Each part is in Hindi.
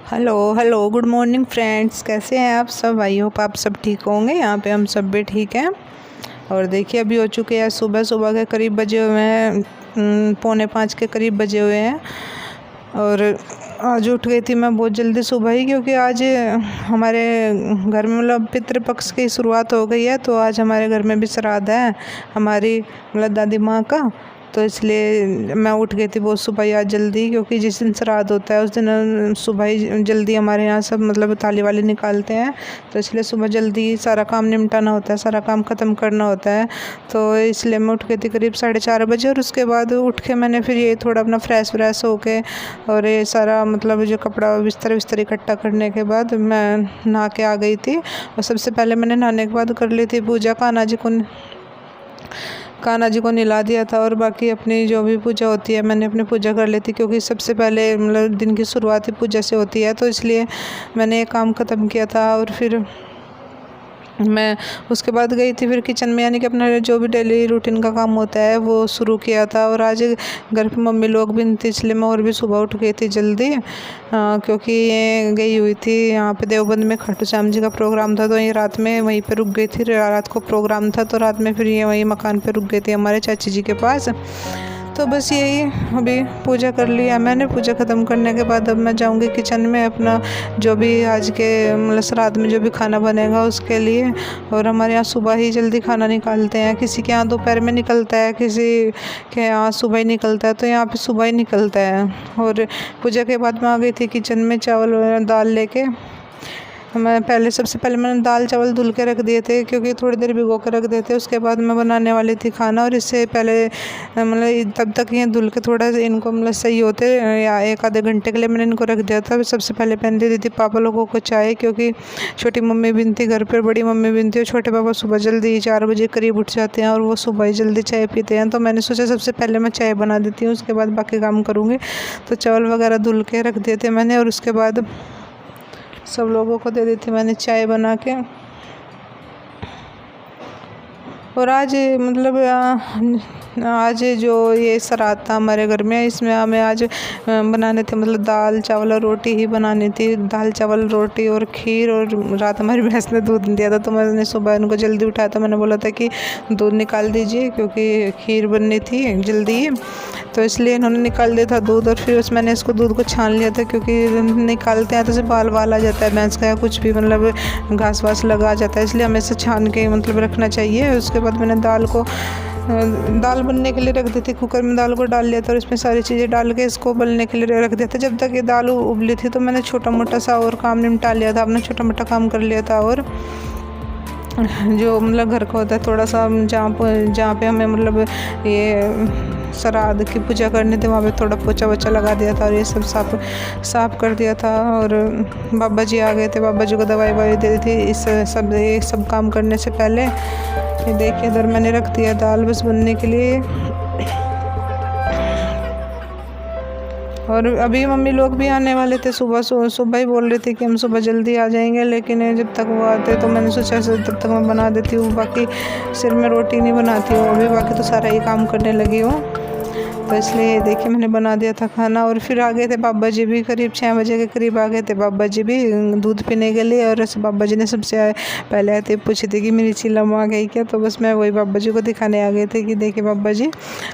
Hello hello good morning friends, कैसे हैं आप सब। आई होप आप सब ठीक होंगे। यहाँ पे हम सब भी ठीक हैं। और देखिए अभी हो चुके हैं सुबह सुबह के करीब बजे हुए हैं, 4:45 के करीब बजे हुए हैं। और आज उठ गई थी मैं बहुत जल्दी सुबह ही, क्योंकि आज हमारे घर में मतलब पितृपक्ष की शुरुआत हो गई है। तो आज हमारे घर में भी श्राद्ध है हमारी मतलब दादी माँ का। तो इसलिए मैं उठ गई थी बहुत सुबह ही आज जल्दी, क्योंकि जिस दिन श्राद्ध होता है उस दिन सुबह ही जल्दी हमारे यहाँ सब मतलब थाली वाली निकालते हैं। तो इसलिए सुबह जल्दी सारा काम निपटाना होता है, सारा काम ख़त्म करना होता है। तो इसलिए मैं उठ गई थी करीब 4:30 बजे। और उसके बाद उठ के मैंने फिर ये थोड़ा अपना फ्रेश व्रेश होके और ये सारा मतलब जो कपड़ा बिस्तर इकट्ठा करने के बाद मैं नहा के आ गई थी। और सबसे पहले मैंने नहाने के बाद कर ली थी पूजा, कान्हा जी को नहला दिया था। और बाकी अपनी जो भी पूजा होती है मैंने अपनी पूजा कर ली थी, क्योंकि सबसे पहले मतलब दिन की शुरुआत ही पूजा से होती है। तो इसलिए मैंने ये काम ख़त्म किया था। और फिर मैं उसके बाद गई थी फिर किचन में, यानी कि अपना जो भी डेली रूटीन का काम होता है वो शुरू किया था। और आज घर पे मम्मी लोग भी नहीं थी, इसलिए मैं और भी सुबह उठ गई थी जल्दी, क्योंकि ये गई हुई थी यहाँ पे देवबंद में खाटू श्याम जी का प्रोग्राम था। तो ये रात में वहीं पे रुक गई थी, रात को प्रोग्राम था तो रात में फिर ये वहीं मकान पे रुक गई थी हमारे चाची जी के पास। तो बस यही अभी पूजा कर लिया मैंने। पूजा ख़त्म करने के बाद अब मैं जाऊंगी किचन में अपना जो भी आज के मतलब श्राद्ध में जो भी खाना बनेगा उसके लिए। और हमारे यहाँ सुबह ही जल्दी खाना निकालते हैं, किसी के यहाँ दोपहर में निकलता है, किसी के यहाँ सुबह ही निकलता है। तो यहाँ पे सुबह ही निकलता है। और पूजा के बाद मैं आ गई थी किचन में चावल दाल लेके। मैं सबसे पहले मैंने दाल चावल धुल के रख दिए थे, क्योंकि थोड़ी देर भिगो के रख दिए थे। उसके बाद मैं बनाने वाली थी खाना। और इससे पहले मतलब तब तक ये धुल के थोड़ा इनको मतलब सही होते या 1 आधे घंटे के लिए मैंने इनको रख दिया था। सबसे पहले पहन दे दी थी पापा लोगों को चाय, क्योंकि छोटी मम्मी भी थी घर पर, बड़ी मम्मी भी थी। और छोटे पापा सुबह जल्दी 4 बजे करीब उठ जाते हैं और वो सुबह ही जल्दी चाय पीते हैं। तो मैंने सोचा सबसे पहले मैं चाय बना देती हूँ, उसके बाद बाकी काम करूँगी। तो चावल वगैरह धुल के रख दिए थे मैंने। और उसके बाद सब लोगों को दे दी थी मैंने चाय बना के। और आज मतलब आज जो ये श्राद्ध था हमारे घर में, इसमें हमें आज बनाने थे मतलब दाल चावल और रोटी ही बनानी थी। दाल चावल रोटी और खीर। और रात हमारी भैंस ने दूध दिया था, तो मैंने सुबह इनको जल्दी उठाया था। मैंने बोला था कि दूध निकाल दीजिए, क्योंकि खीर बननी थी जल्दी, तो इसलिए इन्होंने निकाल दिया था दूध। और फिर मैंने इसको दूध को छान लिया था, क्योंकि निकालते हैं तो बाल आ जाता है भैंस का, या कुछ भी मतलब घास वास लगा जाता है, इसलिए हमें इसे छान के मतलब रखना चाहिए। उसके बाद मैंने दाल बनने के लिए रख दी थी, कुकर में दाल को डाल लिया था। और इसमें सारी चीज़ें डाल के इसको उबलने के लिए रख दिया था। जब तक ये दाल उबली थी तो मैंने छोटा मोटा सा और काम निपटा लिया था, अपना छोटा मोटा काम कर लिया था। और जो मतलब घर का होता है थोड़ा सा, जहाँ पे हमें मतलब ये श्राद्ध की पूजा करनी थी, वहाँ पे थोड़ा पोछा वोछा लगा दिया था और ये सब साफ कर दिया था। और बाबा जी आ गए थे, बाबा जी को दवाई ववाई दे दी थी ये सब काम करने से पहले। ये देखिए इधर मैंने रख दिया दाल बस बनने के लिए। और अभी मम्मी लोग भी आने वाले थे, सुबह ही बोल रहे थे कि हम सुबह जल्दी आ जाएंगे, लेकिन जब तक वो आते तो मैंने सोचा तब तक मैं बना देती हूँ। बाकी सिर में रोटी नहीं बनाती हूँ अभी, बाकी तो सारा ही काम करने लगी हूँ। तो इसलिए देखिए मैंने बना दिया था खाना। और फिर आ गए थे बाबा जी भी, करीब 6 बजे के करीब आ गए थे बाबा जी भी दूध पीने के लिए। और बाबा जी ने सबसे पहले आए थे, पूछे थे कि मेरी चिलम आ गई क्या। तो बस मैं वही बाबा जी को दिखाने आ गए थे कि देखिए बाबा जी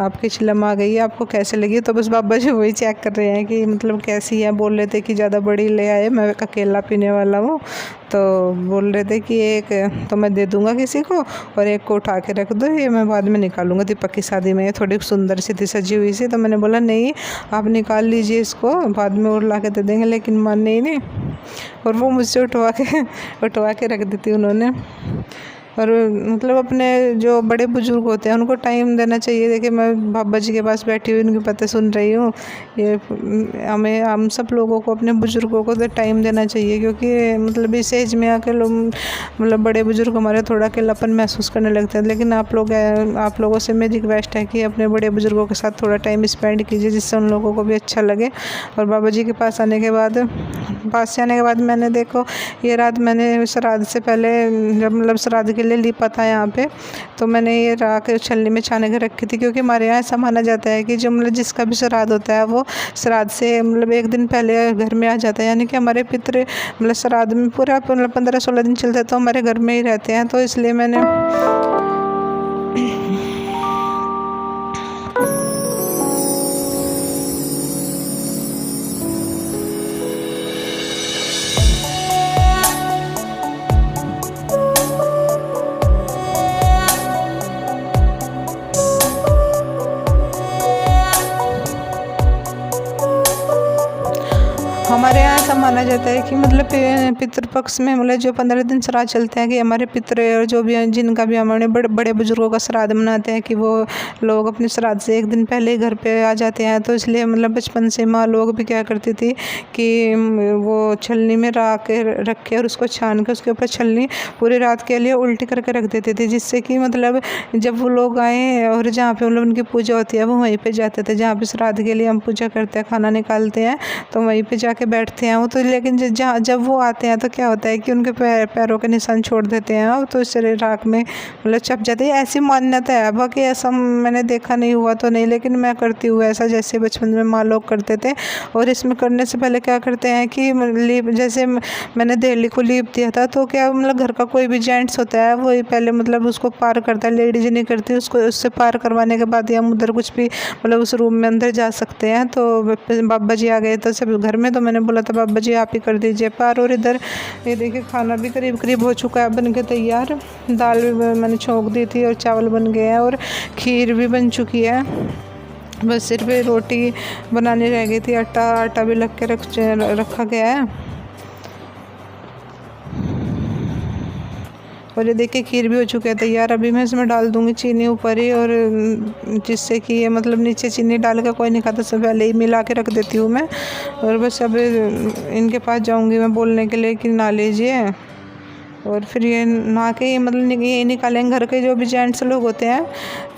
आपकी चिलम आ गई है, आपको कैसे लगी। तो बस बाबा जी वही चेक कर रहे हैं कि मतलब कैसी है। बोल रहे थे कि ज़्यादा बड़ी ले आए, मैं अकेला पीने वाला हूँ। तो बोल रहे थे कि एक तो मैं दे दूँगा किसी को और एक को उठा के रख दो, ये मैं बाद में निकालूंगा दीपक की शादी में। ये थोड़ी सुंदर सी थी सजी हुई सी। तो मैंने बोला नहीं आप निकाल लीजिए इसको, बाद में और ला के दे देंगे, लेकिन माने ही नहीं। और वो मुझसे उठवा के रख दी थी उन्होंने। और मतलब अपने जो बड़े बुजुर्ग होते हैं उनको टाइम देना चाहिए। देखिए मैं बाबा जी के पास बैठी हुई उनकी बातें सुन रही हूँ। ये हम सब लोगों को अपने बुजुर्गों को तो टाइम देना चाहिए, क्योंकि मतलब इस एज में आके लोग मतलब बड़े बुजुर्ग हमारे थोड़ा अकेलापन महसूस करने लगते हैं। लेकिन आप लोगों से मेरी रिक्वेस्ट है कि अपने बड़े बुजुर्गों के साथ थोड़ा टाइम स्पेंड कीजिए, जिससे उन लोगों को भी अच्छा लगे। और बाबा जी के पास आने के बाद पास से आने के बाद मैंने देखो ये रात मैंने श्राद्ध से पहले जब मतलब श्राद्ध के लिए लिपा था यहाँ पे, तो मैंने ये राख छलनी में छाने के रखी थी, क्योंकि हमारे यहाँ ऐसा माना जाता है कि जो मतलब जिसका भी श्राद्ध होता है वो श्राद्ध से मतलब एक दिन पहले घर में आ जाता है। यानी कि हमारे पितृ मतलब श्राद्ध में पूरा मतलब 15-16 दिन चलते तो हमारे घर में ही रहते हैं। तो इसलिए मैंने हमारे यहाँ ऐसा माना जाता है कि मतलब पितृपक्ष में मतलब जो 15 दिन श्राद्ध चलते हैं कि हमारे पितृ और जो भी जिनका भी हमारे बड़े बुजुर्गों का श्राद्ध मनाते हैं कि वो लोग अपने श्राद्ध से एक दिन पहले घर पे आ जाते हैं। तो इसलिए मतलब बचपन से माँ लोग भी क्या करती थी कि वो छलनी में रख के और उसको छान के उसके ऊपर छलनी पूरी रात के लिए उल्टी करके रख देते थे, जिससे कि मतलब जब वो लोग आए और जहाँ पे मतलब उनकी पूजा होती है वो वहीं पे जाते थे, जहाँ पे श्राद्ध के लिए हम पूजा करते हैं खाना निकालते हैं तो वहीं पे जाके बैठते हैं वो। तो लेकिन जब वो आते हैं तो क्या होता है कि उनके पैरों के निशान छोड़ देते हैं और तो इससे राख में मतलब छप जाते हैं। ऐसी मान्यता है। बाकी ऐसा मैंने देखा नहीं हुआ तो नहीं, लेकिन मैं करती हूँ ऐसा जैसे बचपन में माँ लोग करते थे। और इसमें करने से पहले क्या करते हैं कि लीप, जैसे मैंने देली को लीप दिया था तो क्या मतलब घर का कोई भी जेंट्स होता है वही पहले मतलब उसको पार करता है, लेडीज नहीं करती उसको। उससे पार करवाने के बाद हम उधर कुछ भी मतलब उस रूम में अंदर जा सकते हैं। तो बाबा जी आ गए तो सब घर में, तो मैंने बोला था बाबा जी आप ही कर दीजिए पार। और इधर ये देखिए खाना भी करीब करीब हो चुका है, बन के तैयार। दाल भी मैंने छोंक दी थी और चावल बन गए हैं और खीर भी बन चुकी है। बस सिर्फ रोटी बनानी रह गई थी। आटा भी लग के रखा गया है। और ये देखिए खीर भी हो चुका है तैयार। अभी मैं इसमें डाल दूंगी चीनी ऊपर ही, और जिससे कि ये मतलब नीचे चीनी डाल के कोई नहीं खाता, सब पहले ही मिला के रख देती हूँ मैं। और बस अब इनके पास जाऊंगी मैं बोलने के लिए कि ना लीजिए, और फिर ये नहा के मतलब ये निकालेंगे। घर के जो भी जेंट्स लोग होते हैं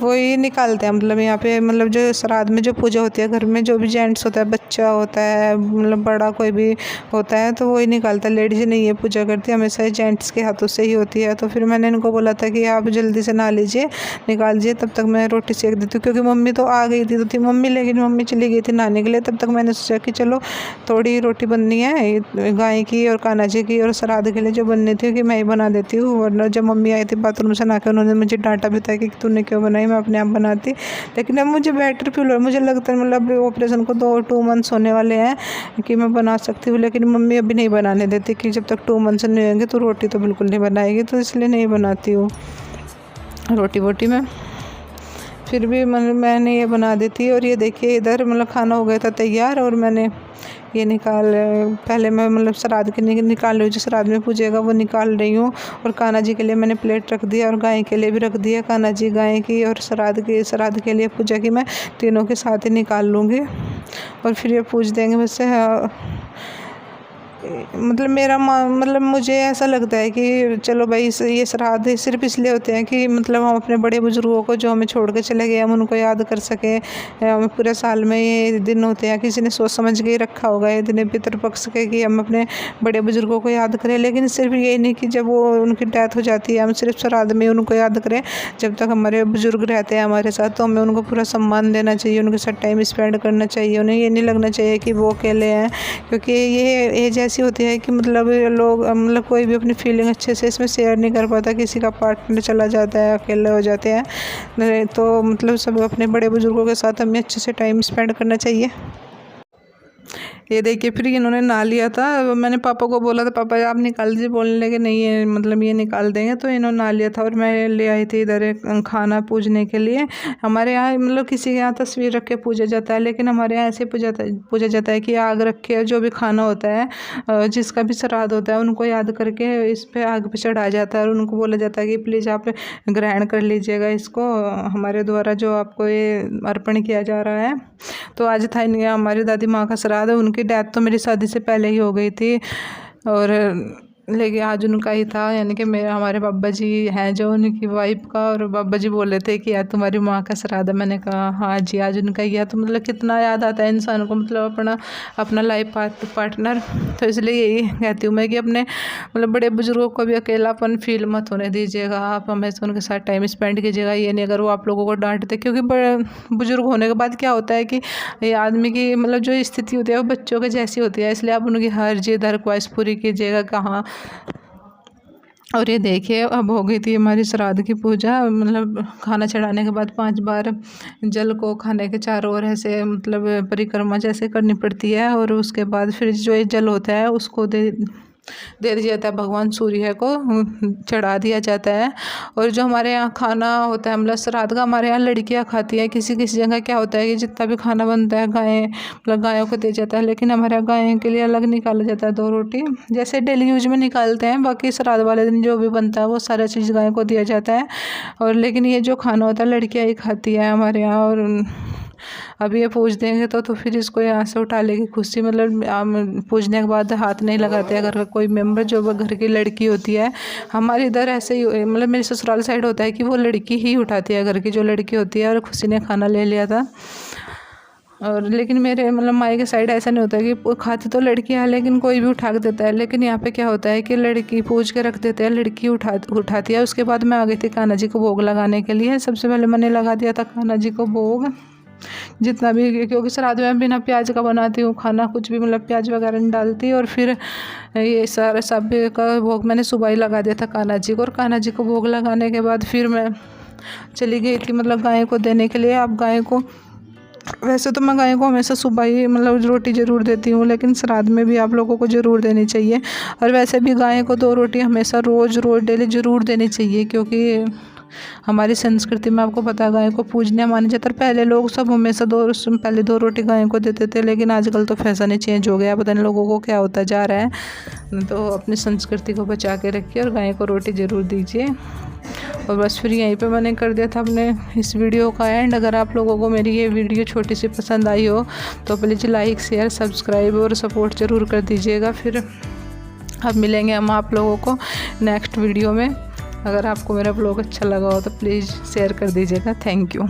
वो ये निकालते हैं। मतलब यहाँ पे मतलब जो श्राद्ध में जो पूजा होती है घर में जो भी जेंट्स होता है, बच्चा होता है मतलब बड़ा कोई भी होता है तो वो ही निकालता है। लेडीज नहीं ये पूजा करती, हमेशा जेंट्स के हाथों से ही होती है। तो फिर मैंने इनको बोला था कि आप जल्दी से नहा लीजिए, निकाल लीजिए, तब तक मैं रोटी सेक देती हूँ। क्योंकि मम्मी तो आ गई थी मम्मी, लेकिन मम्मी चली गई थी नहाने के लिए। तब तक मैंने सोचा कि चलो थोड़ी रोटी बननी है गाय की और कान्हा जी की और श्राद्ध के लिए जो बननी थी कि मैं ही बना देती हूँ। वरना जब मम्मी आई थी बाथरूम से नहा के उन्होंने मुझे डांटा भी था कि तूने क्यों बनाई, मैं अपने आप बनाती। लेकिन अब मुझे बेटर फील हो रहा है, मुझे लगता है मतलब ऑपरेशन को 2 मंथ्स होने वाले हैं कि मैं बना सकती हूँ। लेकिन मम्मी अभी नहीं बनाने देती कि जब तक 2 मंथ्स नहीं होंगे तो रोटी तो बिल्कुल नहीं बनाएगी, तो इसलिए नहीं बनाती हूँ रोटी वोटी में। फिर भी मतलब मैंने ये बना देती। और ये देखिए इधर मतलब खाना हो गया था तैयार, और मैंने ये पहले मैं मतलब श्राद्ध के निकाल रही हूँ, जो श्राद्ध में पूजेगा वो निकाल रही हूँ। और कान्हा जी के लिए मैंने प्लेट रख दिया और गाय के लिए भी रख दिया। कान्हा जी गाय की और श्राद्ध के लिए पूजा की मैं तीनों के साथ ही निकाल लूँगी और फिर ये पूज देंगे। वैसे मतलब मतलब मुझे ऐसा लगता है कि चलो भाई ये श्राद्ध सिर्फ इसलिए होते हैं कि मतलब हम अपने बड़े बुजुर्गों को जो हमें छोड़ के चले गए हम उनको याद कर सकें। हमें पूरे साल में ये दिन होते हैं, किसी ने सोच समझ के ही रखा होगा ये दिन पितृपक्ष के कि हम अपने बड़े बुजुर्गों को याद करें। लेकिन सिर्फ ये नहीं कि जब वो उनकी डेथ हो जाती है हम सिर्फ श्राद्ध में उनको याद करें। जब तक हमारे बुजुर्ग रहते हैं हमारे साथ तो हमें उनको पूरा सम्मान देना चाहिए, उनके साथ टाइम स्पेंड करना चाहिए। उन्हें ये नहीं लगना चाहिए कि वो अकेले हैं, क्योंकि ये एज ऐसी होती है कि मतलब लोग मतलब कोई भी अपनी फीलिंग अच्छे से इसमें शेयर नहीं कर पाता। किसी का पार्टनर चला जाता है, अकेले हो जाते हैं, तो मतलब सब अपने बड़े बुजुर्गों के साथ हमें अच्छे से टाइम स्पेंड करना चाहिए। ये देखिए फिर इन्होंने नहा लिया था। मैंने पापा को बोला था पापा आप निकाल दीजिए, बोलने लगे नहीं है मतलब ये निकाल देंगे। तो इन्होंने नहा लिया था और मैं ले आई थी इधर खाना पूजने के लिए। हमारे यहाँ मतलब किसी के यहाँ तस्वीर रख के पूजा जाता है, लेकिन हमारे यहाँ ऐसे पूजा जाता है कि आग रख के जो भी खाना होता है जिसका भी श्राद्ध होता है उनको याद करके इस पर आग पे चढ़ाया जाता है और उनको बोला जाता है कि प्लीज़ आप ग्रहण कर लीजिएगा इसको, हमारे द्वारा जो आपको ये अर्पण किया जा रहा है। तो आज था हमारी दादी माँ का श्राद्ध। उनकी डेथ तो मेरी शादी से पहले ही हो गई थी और लेकिन आज उनका ही था, यानी कि मेरे हमारे बाबा जी हैं जो उनकी वाइफ का, और बाबा जी बोले थे कि यार तुम्हारी माँ का श्राद्ध है। मैंने कहा हाँ जी आज उनका ही है। तो मतलब कितना याद आता है इंसान को, मतलब अपना अपना लाइफ पार्टनर। तो इसलिए यही कहती हूँ मैं कि अपने मतलब बड़े बुजुर्गों को भी अकेलापन फील मत होने दीजिएगा। आप हमेशा उनके साथ टाइम स्पेंड कीजिएगा। ये नहीं अगर वो आप लोगों को डांटते, क्योंकि बड़े बुजुर्ग होने के बाद क्या होता है कि ये आदमी की मतलब जो स्थिति होती है वो बच्चों के जैसी होती है। इसलिए आप उनकी हर जिद हर ख्वाहिश पूरी कीजिएगा कहाँ। और ये देखिए अब हो गई थी हमारी श्राद्ध की पूजा, मतलब खाना चढ़ाने के बाद 5 बार जल को खाने के चारों ओर ऐसे मतलब परिक्रमा जैसे करनी पड़ती है। और उसके बाद फिर जो ये जल होता है उसको दे दिया जाता है, भगवान सूर्य को चढ़ा दिया जाता है। और जो हमारे यहाँ खाना होता है मतलब श्राद्ध का, हमारे यहाँ लड़कियाँ खाती हैं। किसी किसी जगह क्या होता है कि जितना भी खाना बनता है गाय मतलब गायों को दिया जाता है, लेकिन हमारे यहाँ गायों के लिए अलग निकाला जाता है 2 रोटी, जैसे डेली यूज में निकालते हैं। बाकी श्राद्ध वाले दिन जो भी बनता है वो सारा चीज़ गाय को दिया जाता है। और लेकिन ये जो खाना होता है लड़कियाँ ही खाती है हमारे यहाँ। और अब ये पूज देंगे तो फिर इसको यहाँ से उठा लेगी खुशी, मतलब पूजने के बाद हाथ नहीं लगाते अगर कोई मेंबर जो घर की लड़की होती है। हमारे इधर ऐसे ही मतलब मेरे ससुराल साइड होता है कि वो लड़की ही उठाती है, घर की जो लड़की होती है। और खुशी ने खाना ले लिया था। और लेकिन मेरे मतलब माई के साइड ऐसा नहीं होता है कि खाती तो लड़कियाँ हैं लेकिन कोई भी उठा के देता है। लेकिन यहाँ पे क्या होता है कि लड़की पूज के रख देते हैं, लड़की उठाती है। उसके बाद मैं आ गई थी कान्हा जी को भोग लगाने के लिए। सबसे पहले मैंने लगा दिया था कान्हा जी को भोग जितना भी, क्योंकि श्राद्ध में बिना प्याज का बनाती हूँ खाना, कुछ भी मतलब प्याज वगैरह नहीं डालती। और फिर ये सारा सब का भोग मैंने सुबह ही लगा दिया था कान्हा जी को। और कान्हा जी को भोग लगाने के बाद फिर मैं चली गई थी मतलब गाय को देने के लिए। अब गाय को वैसे तो मैं गाय को हमेशा सुबह ही मतलब रोटी ज़रूर देती हूँ, लेकिन श्राद्ध में भी आप लोगों को ज़रूर देनी चाहिए। और वैसे भी गाय को 2 रोटी हमेशा रोज़ डेली ज़रूर देनी चाहिए, क्योंकि हमारी संस्कृति में आपको पता है गाय को पूजनीय माना जाता है। पहले लोग सब हमेशा 2 रोटी गाय को देते थे, लेकिन आजकल तो फैशन ही चेंज हो गया। पता नहीं लोगों को क्या होता जा रहा है। तो अपनी संस्कृति को बचा के रखिए और गाय को रोटी ज़रूर दीजिए। और बस फिर यहीं पे मैंने कर दिया था अपने इस वीडियो का एंड। अगर आप लोगों को मेरी ये वीडियो छोटी सी पसंद आई हो तो प्लीज़ लाइक शेयर सब्सक्राइब और सपोर्ट ज़रूर कर दीजिएगा। फिर अब मिलेंगे हम आप लोगों को नेक्स्ट वीडियो में। अगर आपको मेरा ब्लॉग अच्छा लगा हो तो प्लीज़ शेयर कर दीजिएगा। Thank you.